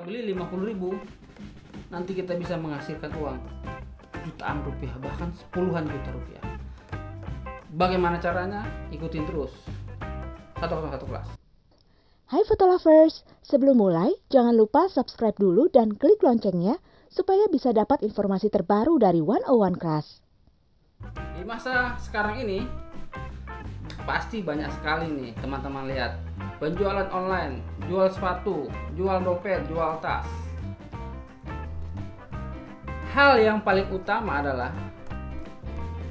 Kita beli 50.000, nanti kita bisa menghasilkan uang jutaan rupiah, bahkan puluhan juta rupiah. Bagaimana caranya? Ikutin terus 101 kelas. Hai foto lovers, sebelum mulai jangan lupa subscribe dulu dan klik loncengnya supaya bisa dapat informasi terbaru dari 101 Class. Di masa sekarang ini pasti banyak sekali nih teman-teman lihat penjualan online, jual sepatu, jual dompet, jual tas. Hal yang paling utama adalah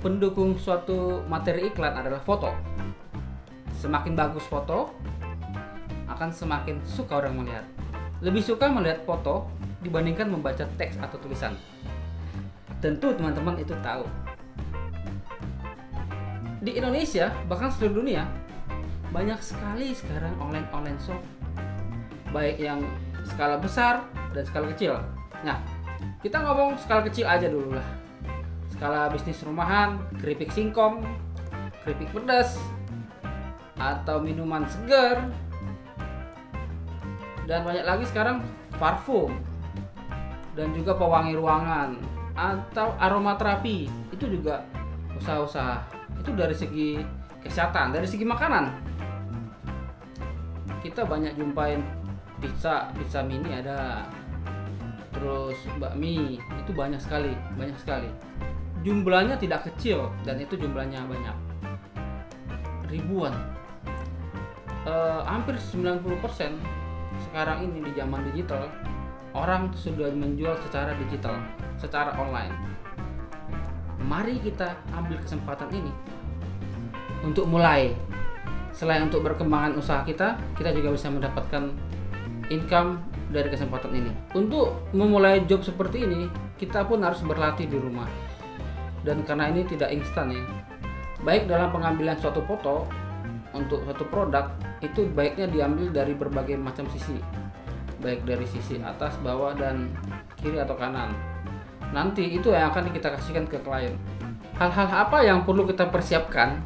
pendukung suatu materi iklan adalah foto. Semakin bagus foto, akan semakin suka orang melihat. Lebih suka melihat foto dibandingkan membaca teks atau tulisan. Tentu teman-teman itu tahu. Di Indonesia, bahkan seluruh dunia, banyak sekali sekarang online shop. Baik yang skala besar dan skala kecil. Nah, kita ngomong skala kecil aja dulu lah. Skala bisnis rumahan, keripik singkong, keripik pedas, atau minuman segar, dan banyak lagi sekarang parfum, dan juga pewangi ruangan atau aromaterapi. Itu juga usaha-usaha. Itu dari segi kesehatan, dari segi makanan. Kita banyak jumpain pizza mini ada, terus bakmi, itu banyak sekali. Jumlahnya tidak kecil dan itu jumlahnya banyak, ribuan. Hampir 90% sekarang ini di zaman digital, orang sudah menjual secara digital, secara online. Mari kita ambil kesempatan ini untuk mulai. Selain untuk berkembangan usaha kita juga bisa mendapatkan income dari kesempatan ini. Untuk memulai job seperti ini, kita pun harus berlatih di rumah. Dan karena ini tidak instan ya. Baik dalam pengambilan suatu foto untuk suatu produk, itu baiknya diambil dari berbagai macam sisi. Baik dari sisi atas, bawah, dan kiri atau kanan. Nanti itu yang akan kita kasihkan ke klien. Hal-hal apa yang perlu kita persiapkan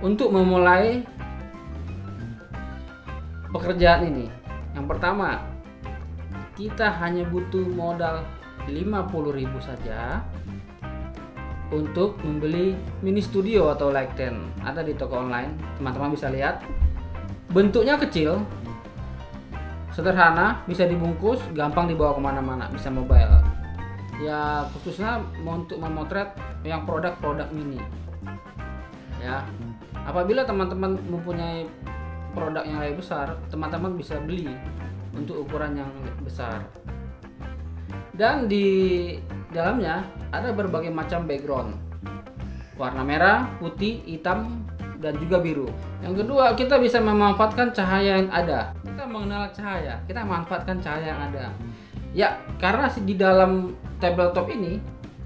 untuk memulai pekerjaan ini? Yang pertama, kita hanya butuh modal 50.000 saja untuk membeli mini studio atau light tent. Ada di toko online, teman-teman bisa lihat. Bentuknya kecil, sederhana, bisa dibungkus, gampang dibawa kemana-mana, bisa mobile. Ya khususnya untuk memotret yang produk-produk mini. Ya, apabila teman-teman mempunyai produk yang lebih besar, teman-teman bisa beli untuk ukuran yang besar. Dan di dalamnya ada berbagai macam background, warna merah, putih, hitam, dan juga biru. Yang kedua, kita bisa memanfaatkan cahaya yang ada. Kita mengenal cahaya, kita manfaatkan cahaya yang ada. Ya, karena di dalam tabletop ini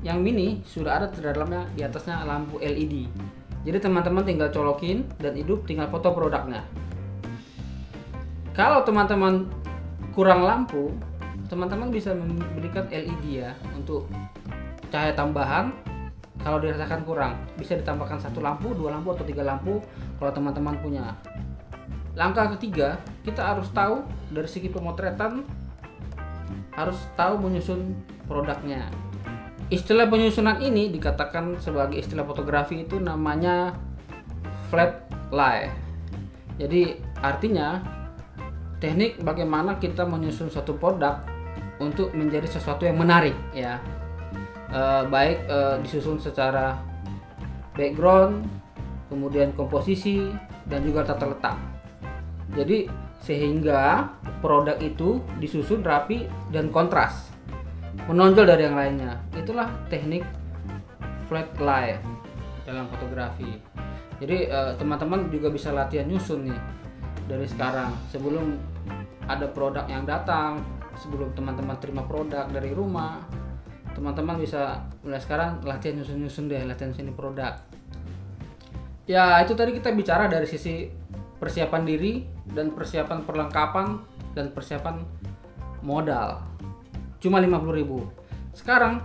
yang mini sudah ada di dalamnya, di atasnya lampu LED. Jadi teman-teman tinggal colokin dan hidup, tinggal foto produknya. Kalau teman-teman kurang lampu, teman-teman bisa memberikan LED ya untuk cahaya tambahan. Kalau dirasakan kurang, bisa ditambahkan 1 lampu, 2 lampu, atau 3 lampu kalau teman-teman punya. Langkah ketiga, kita harus tahu dari segi pemotretan, harus tahu menyusun produknya. Istilah penyusunan ini dikatakan sebagai istilah fotografi, itu namanya flat lie. Jadi artinya teknik bagaimana kita menyusun suatu produk untuk menjadi sesuatu yang menarik ya. Baik disusun secara background, kemudian komposisi, dan juga tata letak. Jadi sehingga produk itu disusun rapi dan kontras, menonjol dari yang lainnya. Itulah teknik flat lie dalam fotografi. Jadi teman-teman juga bisa latihan nyusun nih dari sekarang, sebelum ada produk yang datang, sebelum teman-teman terima produk dari rumah. Teman-teman bisa mulai sekarang latihan nyusun deh, latihan sini produk. Ya itu tadi kita bicara dari sisi persiapan diri dan persiapan perlengkapan dan persiapan modal. Cuma 50.000. Sekarang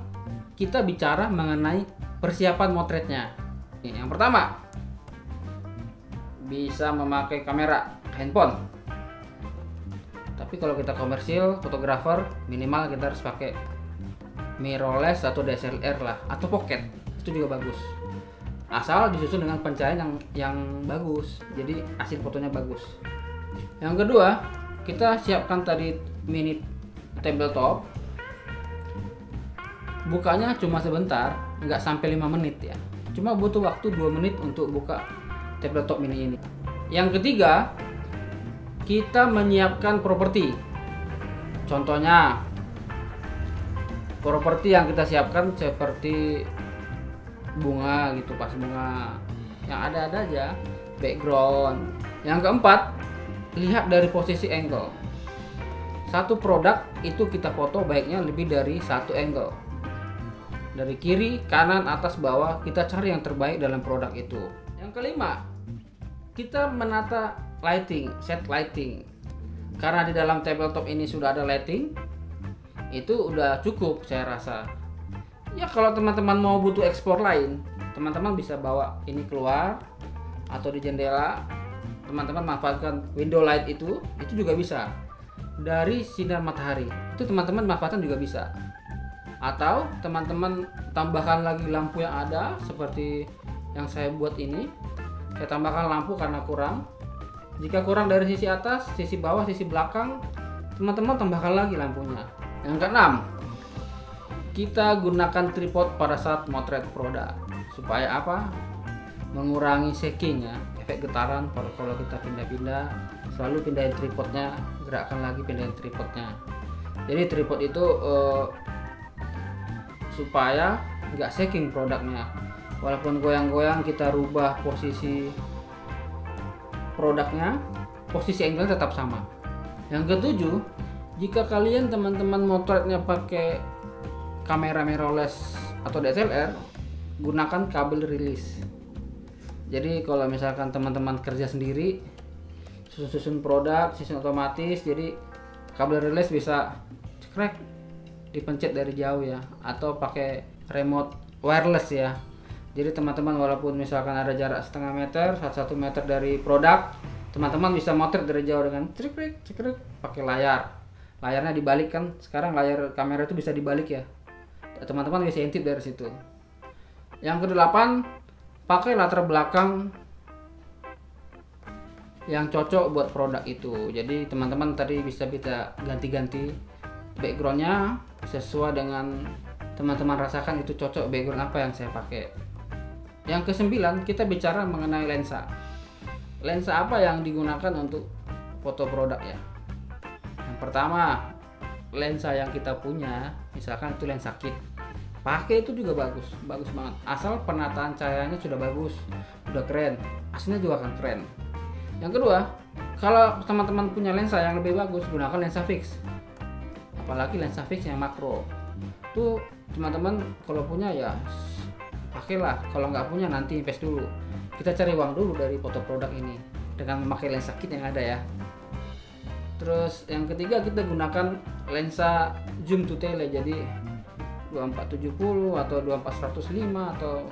kita bicara mengenai persiapan motretnya. Yang pertama, bisa memakai kamera handphone. Tapi kalau kita komersil fotografer, minimal kita harus pakai mirrorless atau DSLR lah, atau pocket, itu juga bagus. Asal disusun dengan pencahayaan yang bagus, jadi hasil fotonya bagus. Yang kedua, kita siapkan tadi mini tabletop. Bukanya cuma sebentar, nggak sampai 5 menit ya. Cuma butuh waktu 2 menit untuk buka tabletop mini ini. Yang ketiga, kita menyiapkan properti. Contohnya, properti yang kita siapkan seperti bunga gitu, pas bunga yang ada-ada aja, background. Yang keempat, lihat dari posisi angle. Satu produk itu kita foto baiknya lebih dari satu angle. Dari kiri, kanan, atas, bawah, kita cari yang terbaik dalam produk itu. Yang kelima, kita menata lighting, set lighting. Karena di dalam tabletop ini sudah ada lighting, itu udah cukup saya rasa. Ya kalau teman-teman mau butuh explore lain, teman-teman bisa bawa ini keluar atau di jendela. Teman-teman manfaatkan window light itu juga bisa. Dari sinar matahari, itu teman-teman manfaatkan juga bisa. Atau teman-teman tambahkan lagi lampu yang ada seperti yang saya buat ini. Saya tambahkan lampu karena kurang. Jika kurang dari sisi atas, sisi bawah, sisi belakang, teman-teman tambahkan lagi lampunya. Yang keenam, kita gunakan tripod pada saat motret produk. Supaya apa? Mengurangi shaking ya, efek getaran. Kalau kita pindah-pindah, selalu pindahin tripodnya, gerakkan lagi, pindahin tripodnya. Jadi tripod itu supaya nggak shaking produknya. Walaupun goyang-goyang, kita rubah posisi produknya, posisi angle tetap sama. Yang ketujuh, jika kalian teman-teman motretnya pakai kamera mirrorless atau DSLR, gunakan kabel rilis. Jadi kalau misalkan teman-teman kerja sendiri, susun produk, susun otomatis, jadi kabel rilis bisa cekrek, dipencet dari jauh ya, atau pakai remote wireless ya. Jadi teman-teman walaupun misalkan ada jarak setengah meter, 1 meter dari produk, teman-teman bisa motret dari jauh dengan cekrek cekrek pakai layar. Layarnya dibalik kan, sekarang layar kamera itu bisa dibalik ya. Teman-teman bisa intip dari situ. Yang kedelapan, pakai latar belakang yang cocok buat produk itu. Jadi teman-teman tadi bisa ganti-ganti backgroundnya sesuai dengan teman-teman rasakan itu cocok background apa yang saya pakai. Yang kesembilan, kita bicara mengenai lensa. Lensa apa yang digunakan untuk foto produk ya? Yang pertama, lensa yang kita punya, misalkan itu lensa kit, pakai itu juga bagus banget. Asal penataan cahayanya sudah bagus, sudah keren, aslinya juga akan keren. Yang kedua, kalau teman-teman punya lensa yang lebih bagus, gunakan lensa fix. Apalagi lensa fix yang makro. Tuh teman-teman kalau punya ya pakailah, kalau nggak punya nanti invest dulu. Kita cari uang dulu dari foto produk ini dengan memakai lensa kit yang ada ya. Terus yang ketiga, kita gunakan lensa zoom to tele, jadi 2470 atau 2405 atau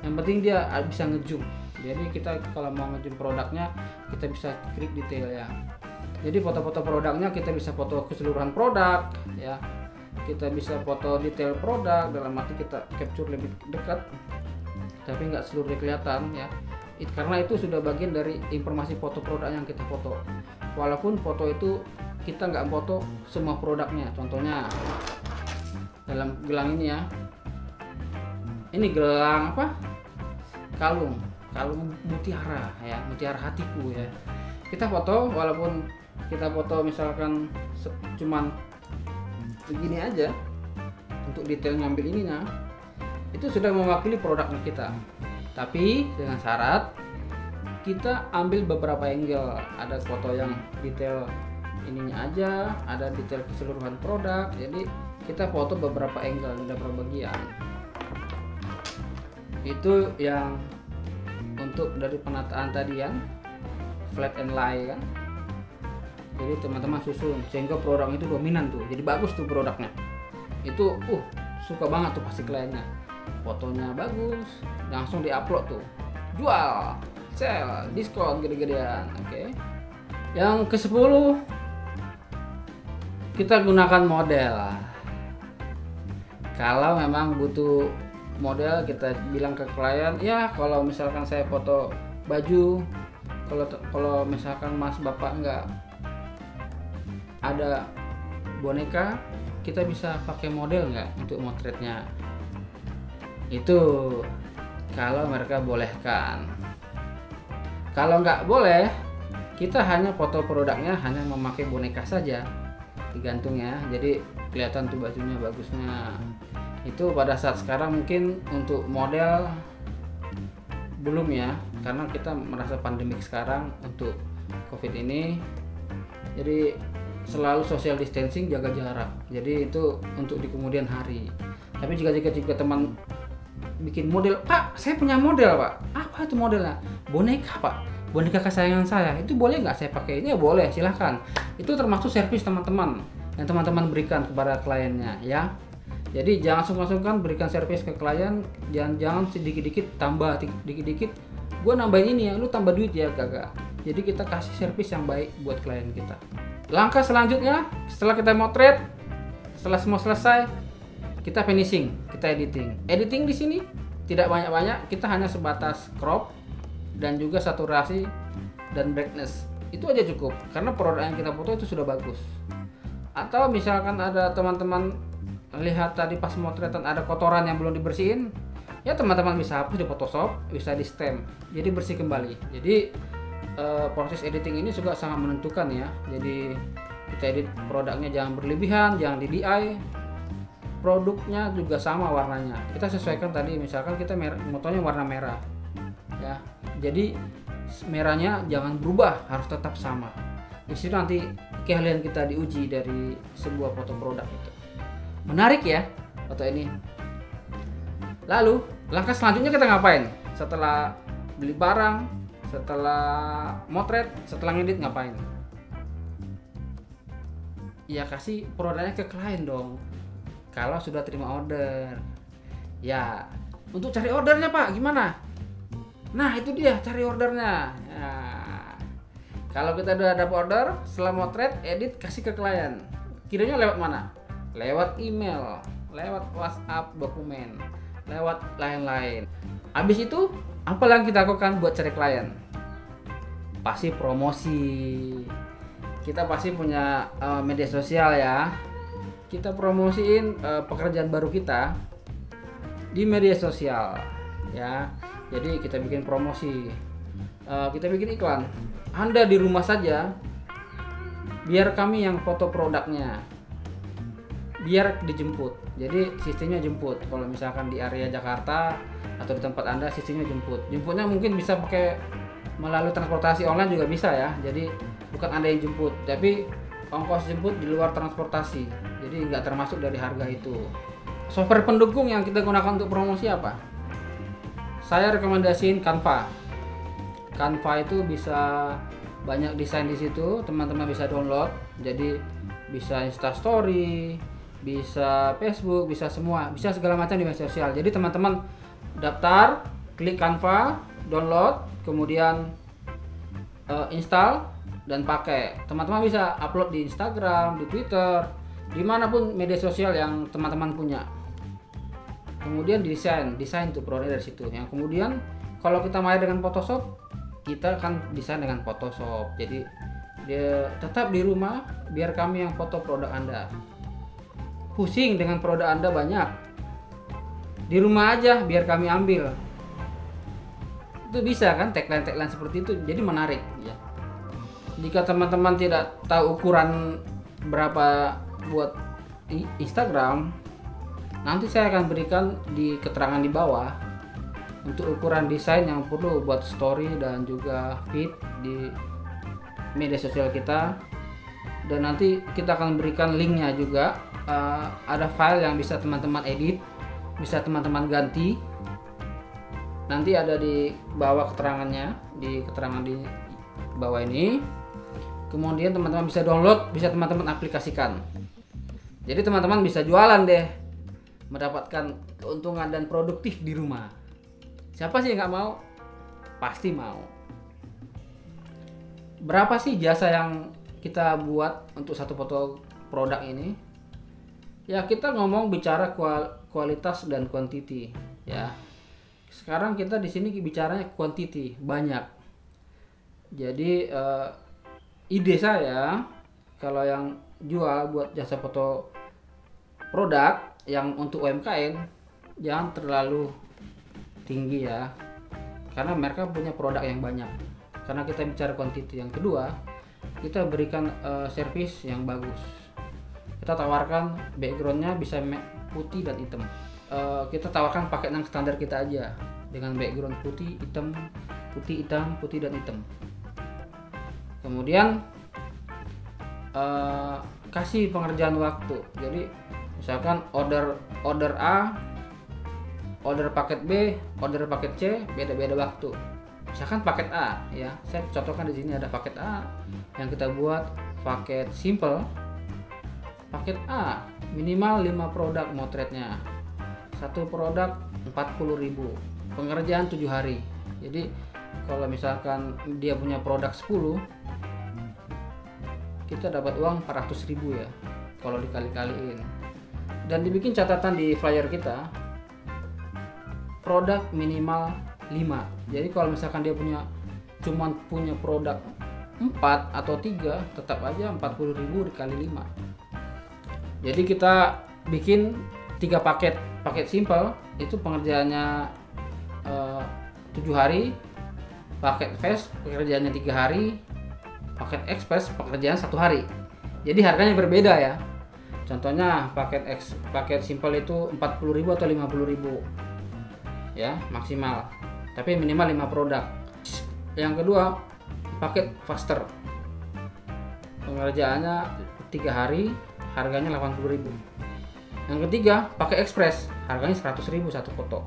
yang penting dia bisa ngezoom. Jadi kita kalau mau ngezoom produknya, kita bisa klik detail ya. Jadi foto-foto produknya kita bisa foto keseluruhan produk ya. Kita bisa foto detail produk, dalam arti kita capture lebih dekat tapi nggak seluruhnya kelihatan ya. Karena itu sudah bagian dari informasi foto produk yang kita foto. Walaupun foto itu kita nggak foto semua produknya. Contohnya dalam gelang ini ya, ini gelang apa, kalung mutiara ya, mutiara hatiku ya. Kita foto, walaupun kita foto misalkan cuman begini aja untuk detail ngambil ininya, itu sudah mewakili produknya kita. Tapi dengan syarat kita ambil beberapa angle, ada foto yang detail ininya aja, ada detail keseluruhan produk. Jadi kita foto beberapa angle, beberapa bagian. Itu yang untuk dari penataan tadi yang flat and lie kan. Jadi teman-teman susun sehingga produk itu dominan tuh, jadi bagus tuh produknya. Itu suka banget tuh pasti kliennya. Fotonya bagus, langsung diupload tuh, jual, sell, diskon gede-gedean. Oke. Yang ke-10, kita gunakan model. Kalau memang butuh model, kita bilang ke klien, ya kalau misalkan saya foto baju, kalau misalkan mas bapak nggak ada boneka, kita bisa pakai model nggak untuk motretnya. Itu kalau mereka bolehkan. Kalau nggak boleh, kita hanya foto produknya, hanya memakai boneka saja, digantung ya, jadi kelihatan tuh bajunya bagusnya. Itu pada saat sekarang mungkin untuk model belum ya, karena kita merasa pandemik sekarang untuk COVID ini, jadi selalu social distancing, jaga jarak. Jadi itu untuk di kemudian hari. Tapi jika teman bikin model, Pak, saya punya model Pak. Apa itu modelnya? Boneka Pak, boneka kesayangan saya. Itu boleh nggak saya pakai? Ini ya boleh, silahkan. Itu termasuk servis teman-teman yang teman-teman berikan kepada kliennya ya. Jadi jangan sungkan-sungkan berikan servis ke klien, jangan sedikit-dikit tambah, dikit-dikit gue nambahin ini ya, lu tambah duit ya, kagak. Jadi kita kasih servis yang baik buat klien kita. Langkah selanjutnya, setelah kita motret, setelah semua selesai, kita finishing, kita editing. Editing di sini tidak banyak-banyak, kita hanya sebatas crop dan juga saturasi dan brightness. Itu aja cukup, karena produk yang kita foto itu sudah bagus. Atau misalkan ada teman-teman lihat tadi pas motretan ada kotoran yang belum dibersihin, ya teman-teman bisa hapus di Photoshop, bisa di stem, jadi bersih kembali. Jadi proses editing ini juga sangat menentukan ya. Jadi kita edit produknya jangan berlebihan, jangan di DI. Produknya juga sama warnanya, kita sesuaikan tadi, misalkan kita motonya warna merah ya, jadi merahnya jangan berubah, harus tetap sama. Di situ nanti keahlian kita diuji dari sebuah foto produk itu. Menarik ya foto ini. Lalu langkah selanjutnya kita ngapain? Setelah beli barang, setelah motret, setelah ngedit ngapain? Ya kasih produknya ke klien dong. Kalau sudah terima order. Ya, untuk cari ordernya Pak, gimana? Nah itu dia cari ordernya. Nah, kalau kita udah dapat order, setelah motret, edit, kasih ke klien. Kirimnya lewat mana? Lewat email, lewat WhatsApp, dokumen, lewat lain-lain. Habis itu apa yang kita lakukan buat cari klien? Pasti promosi. Kita pasti punya media sosial ya. Kita promosiin pekerjaan baru kita di media sosial ya. Jadi kita bikin promosi, kita bikin iklan. Anda di rumah saja, biar kami yang foto produknya, biar dijemput. Jadi sistemnya jemput. Kalau misalkan di area Jakarta atau di tempat Anda, sistemnya jemput. Jemputnya mungkin bisa pakai melalui transportasi online juga bisa ya. Jadi bukan Anda yang jemput, tapi ongkos jemput di luar transportasi. Jadi nggak termasuk dari harga itu. Software pendukung yang kita gunakan untuk promosi apa? Saya rekomendasiin Canva. Canva itu bisa banyak desain di situ, teman-teman bisa download. Jadi bisa Instastory, bisa Facebook, bisa semua, bisa segala macam di media sosial. Jadi teman-teman daftar, klik Canva, download, kemudian install dan pakai. Teman-teman bisa upload di Instagram, di Twitter, dimanapun media sosial yang teman-teman punya. Kemudian desain tuh produknya dari situ. Yang kemudian kalau kita main dengan Photoshop, kita akan desain dengan Photoshop. Jadi dia tetap di rumah, biar kami yang foto produk Anda. Pusing dengan produk Anda banyak, di rumah aja biar kami ambil. Itu bisa kan, tagline seperti itu, jadi menarik ya. Jika teman-teman tidak tahu ukuran berapa buat Instagram, nanti saya akan berikan di keterangan di bawah untuk ukuran desain yang perlu buat story dan juga feed di media sosial kita. Dan nanti kita akan berikan linknya juga. Ada file yang bisa teman-teman edit, bisa teman-teman ganti. Nanti ada di bawah keterangannya, di keterangan di bawah ini. Kemudian teman-teman bisa download, bisa teman-teman aplikasikan. Jadi teman-teman bisa jualan deh, mendapatkan keuntungan dan produktif di rumah. Siapa sih yang nggak mau? Pasti mau. Berapa sih jasa yang kita buat untuk satu foto produk ini, ya kita ngomong bicara kualitas dan quantity ya. Sekarang kita di sini bicaranya quantity, banyak. Jadi ide saya kalau yang jual buat jasa foto produk yang untuk UMKM jangan terlalu tinggi ya, karena mereka punya produk yang banyak. Karena kita bicara quantity. Yang kedua, kita berikan servis yang bagus. Kita tawarkan backgroundnya bisa putih dan hitam. Kita tawarkan paket yang standar kita aja dengan background putih, hitam, putih, hitam, putih dan hitam. Kemudian kasih pengerjaan waktu. Jadi misalkan order A, order paket B, order paket C, beda-beda waktu. Misalkan paket A ya, saya contohkan di sini ada paket A yang kita buat paket simple. Paket A minimal 5 produk motretnya. Satu produk 40.000. Pengerjaan 7 hari. Jadi kalau misalkan dia punya produk 10, kita dapat uang 400.000 ya kalau dikali-kaliin. Dan dibikin catatan di flyer kita, produk minimal 5. Jadi kalau misalkan dia cuman punya produk 4 atau 3, tetap aja 40.000 dikali 5. Jadi kita bikin 3 paket. Paket simple itu pengerjaannya 7 hari. Paket fast pengerjaannya 3 hari. Paket express pekerjaan 1 hari. Jadi harganya berbeda ya. Contohnya paket simple itu 40.000 atau 50.000 ya maksimal. Tapi minimal 5 produk. Yang kedua, paket faster. Pengerjaannya 3 hari, harganya 80.000. Yang ketiga, pakai express. Harganya 100.000 satu foto.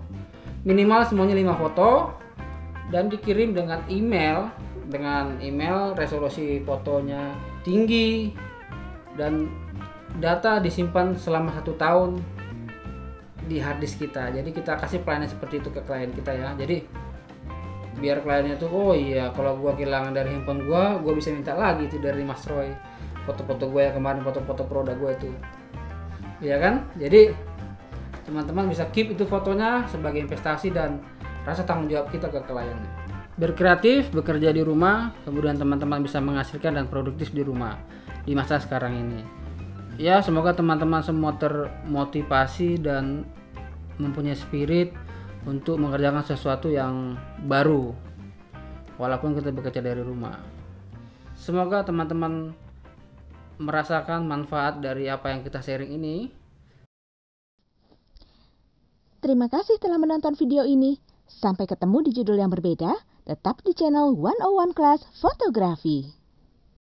Minimal semuanya 5 foto dan dikirim dengan email. Dengan email resolusi fotonya tinggi dan data disimpan selama 1 tahun di harddisk kita. Jadi kita kasih pelayanan seperti itu ke klien kita ya. Jadi biar kliennya tuh, oh iya kalau gua kehilangan dari handphone gua bisa minta lagi itu dari Mas Roy foto-foto gua yang kemarin, foto-foto produk gua itu, ya kan? Jadi teman-teman bisa keep itu fotonya sebagai investasi dan rasa tanggung jawab kita ke klien. Berkreatif, bekerja di rumah, kemudian teman-teman bisa menghasilkan dan produktif di rumah di masa sekarang ini. Ya, semoga teman-teman semua termotivasi dan mempunyai spirit untuk mengerjakan sesuatu yang baru walaupun kita bekerja dari rumah. Semoga teman-teman merasakan manfaat dari apa yang kita sharing ini. Terima kasih telah menonton video ini. Sampai ketemu di judul yang berbeda, tetap di channel 101 Class Fotografi.